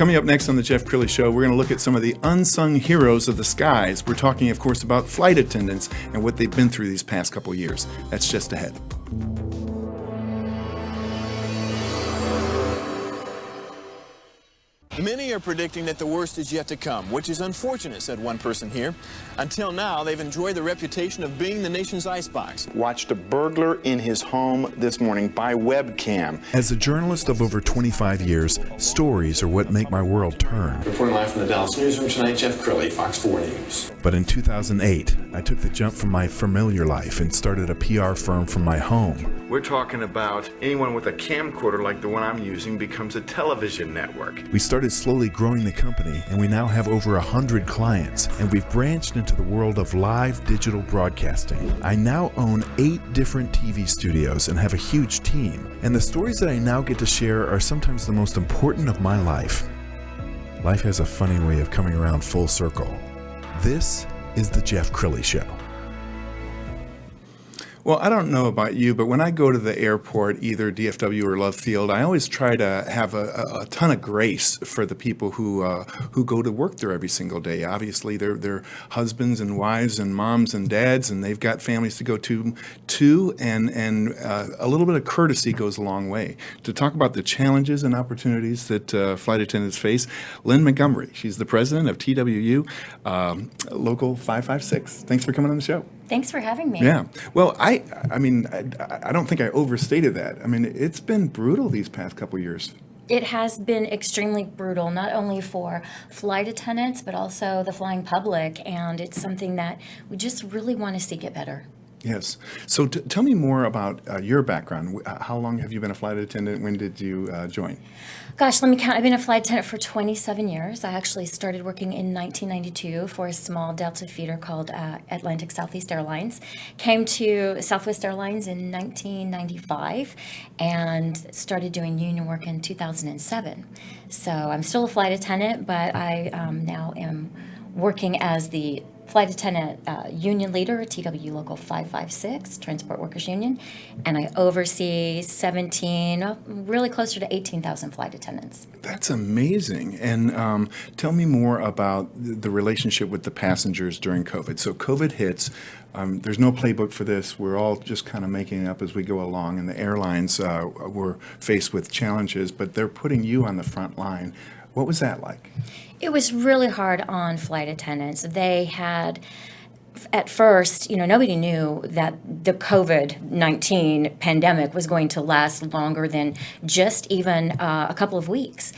Coming up next on the Jeff Crilley Show, we're going to look at some of the unsung heroes of the skies. We're talking, of course, about flight attendants and what they've been through these past couple years. That's just ahead. Many are predicting that the worst is yet to come, which is unfortunate, said one person here. Until now, they've enjoyed the reputation of being the nation's icebox. Watched a burglar in his home this morning by webcam. As a journalist of over 25 years, stories are what make my world turn. Reporting live from the Dallas newsroom tonight, Jeff Crilley, Fox 4 News. But in 2008, I took the jump from my familiar life and started a PR firm from my home. We're talking about anyone with a camcorder like the one I'm using becomes a television network. We started slowly growing the company, and we now have over 100 clients, and we've branched into the world of live digital broadcasting. I now own 8 different TV studios and have a huge team, and the stories that I now get to share are sometimes the most important of my life. Life has a funny way of coming around full circle. This is the Jeff Crilley Show. Well, I don't know about you, but when I go to the airport, either DFW or Love Field, I always try to have a ton of grace for the people who go to work there every single day. Obviously, they're husbands and wives and moms and dads, and they've got families to go to too. And a little bit of courtesy goes a long way. To talk about the challenges and opportunities that flight attendants face, Lyn Montgomery. She's the president of TWU Local 556. Thanks for coming on the show. Thanks for having me. Yeah. Well, I mean, I don't think I overstated that. I mean, it's been brutal these past couple years. It has been extremely brutal, not only for flight attendants, but also the flying public. And it's something that we just really want to see get better. Yes. So tell me more about your background. How long have you been a flight attendant? When did you join? Gosh, let me count. I've been a flight attendant for 27 years. I actually started working in 1992 for a small Delta feeder called Atlantic Southeast Airlines. Came to Southwest Airlines in 1995 and started doing union work in 2007. So I'm still a flight attendant, but I now am working as the flight attendant union leader at TWU Local 556, Transport Workers Union, and I oversee 17, really closer to 18,000 flight attendants. That's amazing. And tell me more about the relationship with the passengers during COVID. So COVID hits. There's no playbook for this. We're all just kind of making it up as we go along, and the airlines were faced with challenges, but they're putting you on the front line. What was that like? It was really hard on flight attendants. They had, at first, nobody knew that the COVID-19 pandemic was going to last longer than just even a couple of weeks.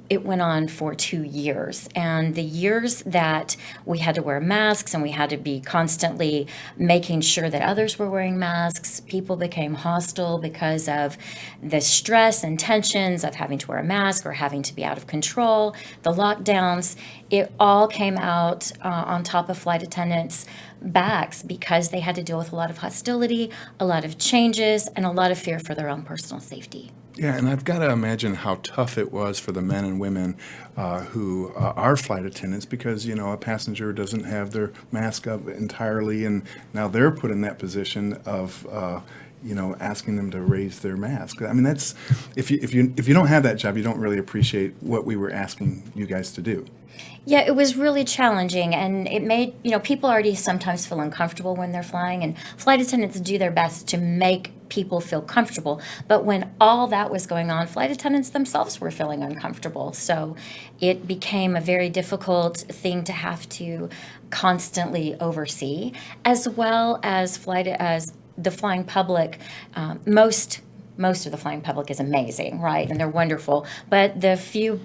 It went on for 2 years, and the years that we had to wear masks and we had to be constantly making sure that others were wearing masks, people became hostile because of the stress and tensions of having to wear a mask or having to be out of control, the lockdowns. It all came out on top of flight attendants' backs because they had to deal with a lot of hostility, a lot of changes, and a lot of fear for their own personal safety. Yeah, and I've got to imagine how tough it was for the men and women who are flight attendants because, a passenger doesn't have their mask up entirely, and now they're put in that position of, asking them to raise their mask. I mean, that's if you don't have that job, you don't really appreciate what we were asking you guys to do. Yeah, it was really challenging, and it made, people already sometimes feel uncomfortable when they're flying, and flight attendants do their best to make people feel comfortable. But when all that was going on, flight attendants themselves were feeling uncomfortable. So it became a very difficult thing to have to constantly oversee, as well as the flying public. Most of the flying public is amazing, right? And they're wonderful. But a few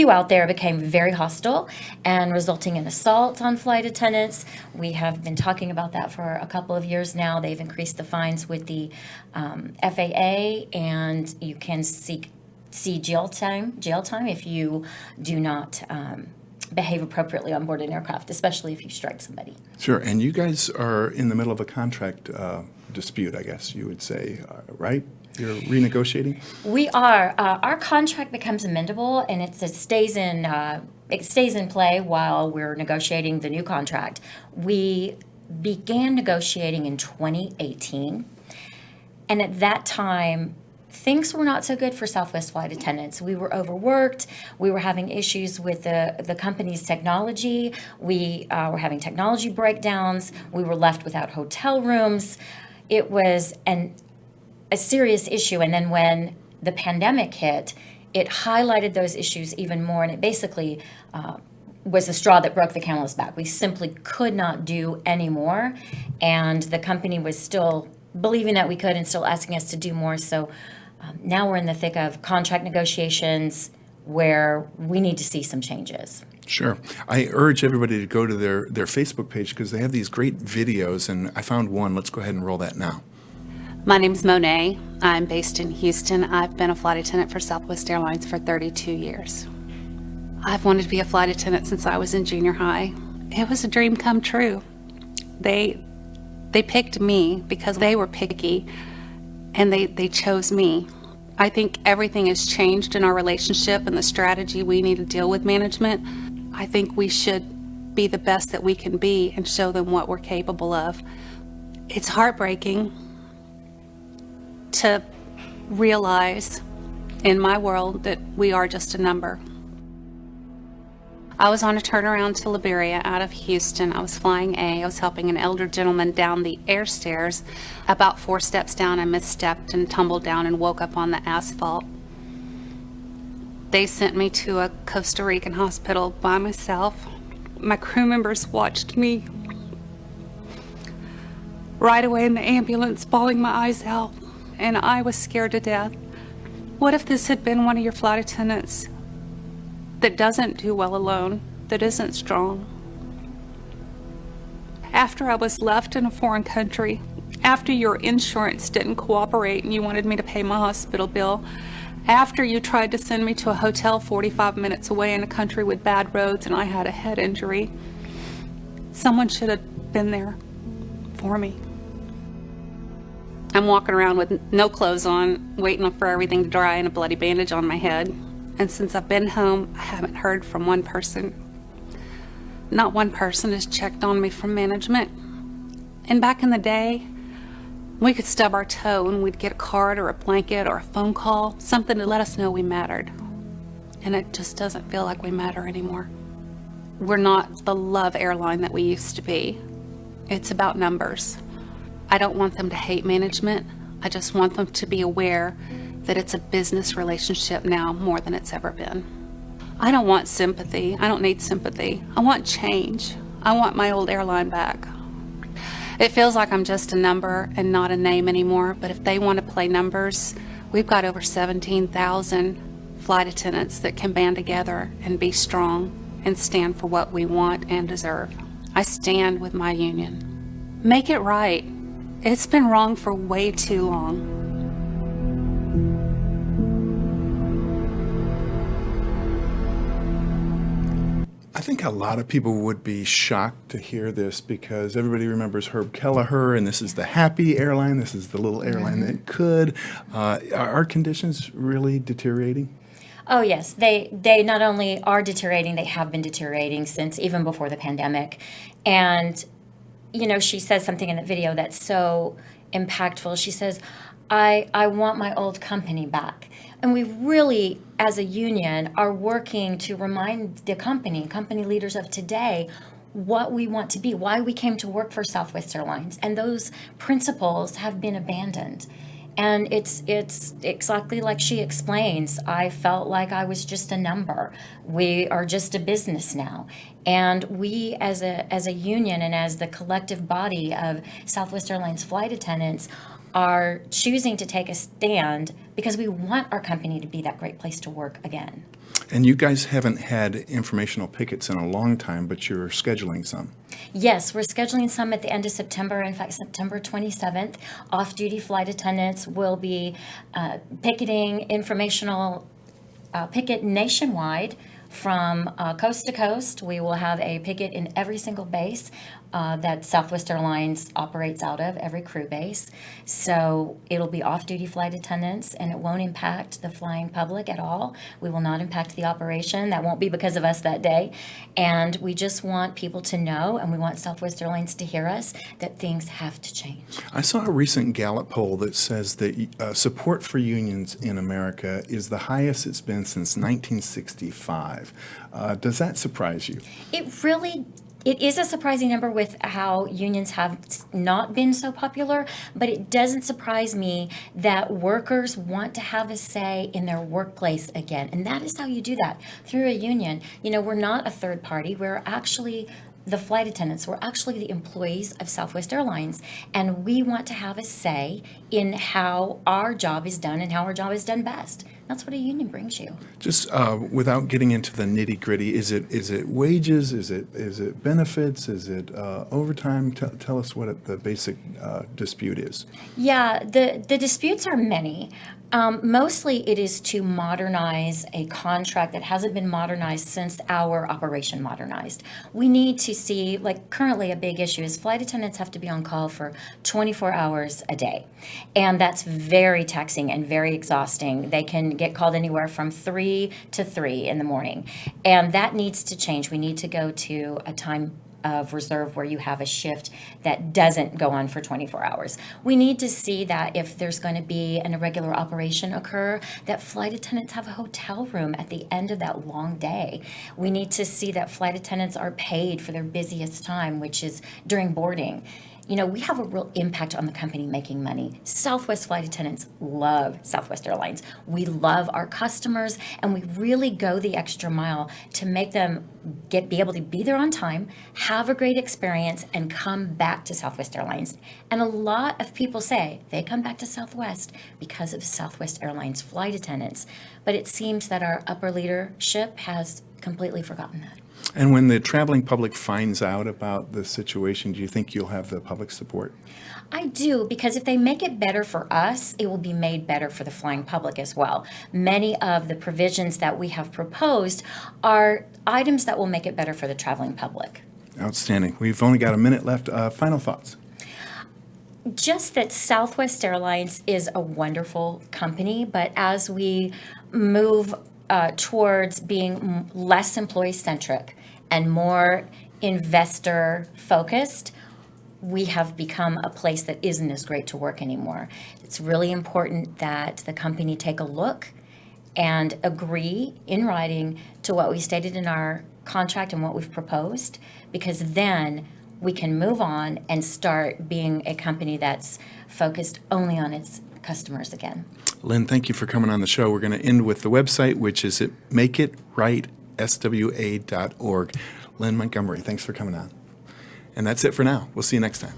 out there became very hostile and resulting in assault on flight attendants. We have been talking about that for a couple of years now. They've increased the fines with the FAA, and you can see jail time if you do not behave appropriately on board an aircraft, especially if you strike somebody. Sure, and you guys are in the middle of a contract dispute, I guess you would say, right? You're renegotiating? We are. Our contract becomes amendable, and it stays in play while we're negotiating the new contract. We began negotiating in 2018, and at that time, things were not so good for Southwest flight attendants. We were overworked. We were having issues with the company's technology. We were having technology breakdowns. We were left without hotel rooms. It was a serious issue. And then when the pandemic hit, it highlighted those issues even more. And it basically was the straw that broke the camel's back. We simply could not do any more. And the company was still believing that we could and still asking us to do more. So now we're in the thick of contract negotiations where we need to see some changes. Sure. I urge everybody to go to their Facebook page because they have these great videos, and I found one. Let's go ahead and roll that now. My name's Monet. I'm based in Houston. I've been a flight attendant for Southwest Airlines for 32 years. I've wanted to be a flight attendant since I was in junior high. It was a dream come true. They picked me because they were picky, and they chose me. I think everything has changed in our relationship and the strategy we need to deal with management. I think we should be the best that we can be and show them what we're capable of. It's heartbreaking to realize in my world that we are just a number. I was on a turnaround to Liberia out of Houston. I was flying A. I was helping an elder gentleman down the air stairs. About 4 steps down, I misstepped and tumbled down and woke up on the asphalt. They sent me to a Costa Rican hospital by myself. My crew members watched me right away in the ambulance, bawling my eyes out, and I was scared to death. What if this had been one of your flight attendants that doesn't do well alone, that isn't strong? After I was left in a foreign country, after your insurance didn't cooperate and you wanted me to pay my hospital bill, after you tried to send me to a hotel 45 minutes away in a country with bad roads and I had a head injury, someone should have been there for me. I'm walking around with no clothes on, waiting for everything to dry and a bloody bandage on my head. And since I've been home, I haven't heard from one person. Not one person has checked on me from management. And back in the day, we could stub our toe and we'd get a card or a blanket or a phone call, something to let us know we mattered. And it just doesn't feel like we matter anymore. We're not the love airline that we used to be. It's about numbers. I don't want them to hate management. I just want them to be aware that it's a business relationship now more than it's ever been. I don't want sympathy. I don't need sympathy. I want change. I want my old airline back. It feels like I'm just a number and not a name anymore, but if they want to play numbers, we've got over 17,000 flight attendants that can band together and be strong and stand for what we want and deserve. I stand with my union. Make it right. It's been wrong for way too long. I think a lot of people would be shocked to hear this because everybody remembers Herb Kelleher, and this is the happy airline. This is the little airline that could. Are conditions really deteriorating? Oh, yes. They not only are deteriorating, they have been deteriorating since even before the pandemic. And, you know, she says something in the video that's so impactful. She says, I want my old company back. And we really, as a union, are working to remind the company leaders of today, what we want to be, why we came to work for Southwest Airlines. And those principles have been abandoned. And it's exactly like she explains. I felt like I was just a number. We are just a business now. And we as a union and as the collective body of Southwest Airlines flight attendants are choosing to take a stand because we want our company to be that great place to work again. And you guys haven't had informational pickets in a long time, but you're scheduling some. Yes, we're scheduling some at the end of September. In fact, September 27th, off-duty flight attendants will be picketing informational picket nationwide from coast to coast. We will have a picket in every single base that Southwest Airlines operates out of, every crew base. So it'll be off-duty flight attendants, and it won't impact the flying public at all. We will not impact the operation. That won't be because of us that day. And we just want people to know, and we want Southwest Airlines to hear us, that things have to change. I saw a recent Gallup poll that says that support for unions in America is the highest it's been since 1965. Does that surprise you? It is a surprising number with how unions have not been so popular, but it doesn't surprise me that workers want to have a say in their workplace again. And that is how you do that, through a union. You know, we're not a third party. We're actually the flight attendants. We're actually the employees of Southwest Airlines. And we want to have a say in how our job is done and how our job is done best. That's what a union brings you. Just without getting into the nitty gritty, is it wages? Is it benefits? Is it overtime? Tell us what the basic dispute is. Yeah, the disputes are many. Mostly it is to modernize a contract that hasn't been modernized since our operation modernized. We need to see, like currently a big issue is flight attendants have to be on call for 24 hours a day. And that's very taxing and very exhausting. They can get called anywhere from 3 to 3 in the morning. And that needs to change. We need to go to a time of reserve where you have a shift that doesn't go on for 24 hours. We need to see that if there's going to be an irregular operation occur, that flight attendants have a hotel room at the end of that long day. We need to see that flight attendants are paid for their busiest time, which is during boarding. You know, we have a real impact on the company making money. Southwest flight attendants love Southwest Airlines. We love our customers, and we really go the extra mile to make them be able to be there on time, have a great experience, and come back to Southwest Airlines. And a lot of people say they come back to Southwest because of Southwest Airlines flight attendants. But it seems that our upper leadership has completely forgotten that. And when the traveling public finds out about the situation, do you think you'll have the public support? I do, because if they make it better for us, it will be made better for the flying public as well. Many of the provisions that we have proposed are items that will make it better for the traveling public. Outstanding. We've only got a minute left. Final thoughts. Just that Southwest Airlines is a wonderful company, but as we move towards being less employee-centric and more investor-focused, we have become a place that isn't as great to work anymore. It's really important that the company take a look and agree in writing to what we stated in our contract and what we've proposed, because then we can move on and start being a company that's focused only on its customers again. Lyn, thank you for coming on the show. We're going to end with the website, which is at makeitrightswa.org. Lyn Montgomery, thanks for coming on. And that's it for now. We'll see you next time.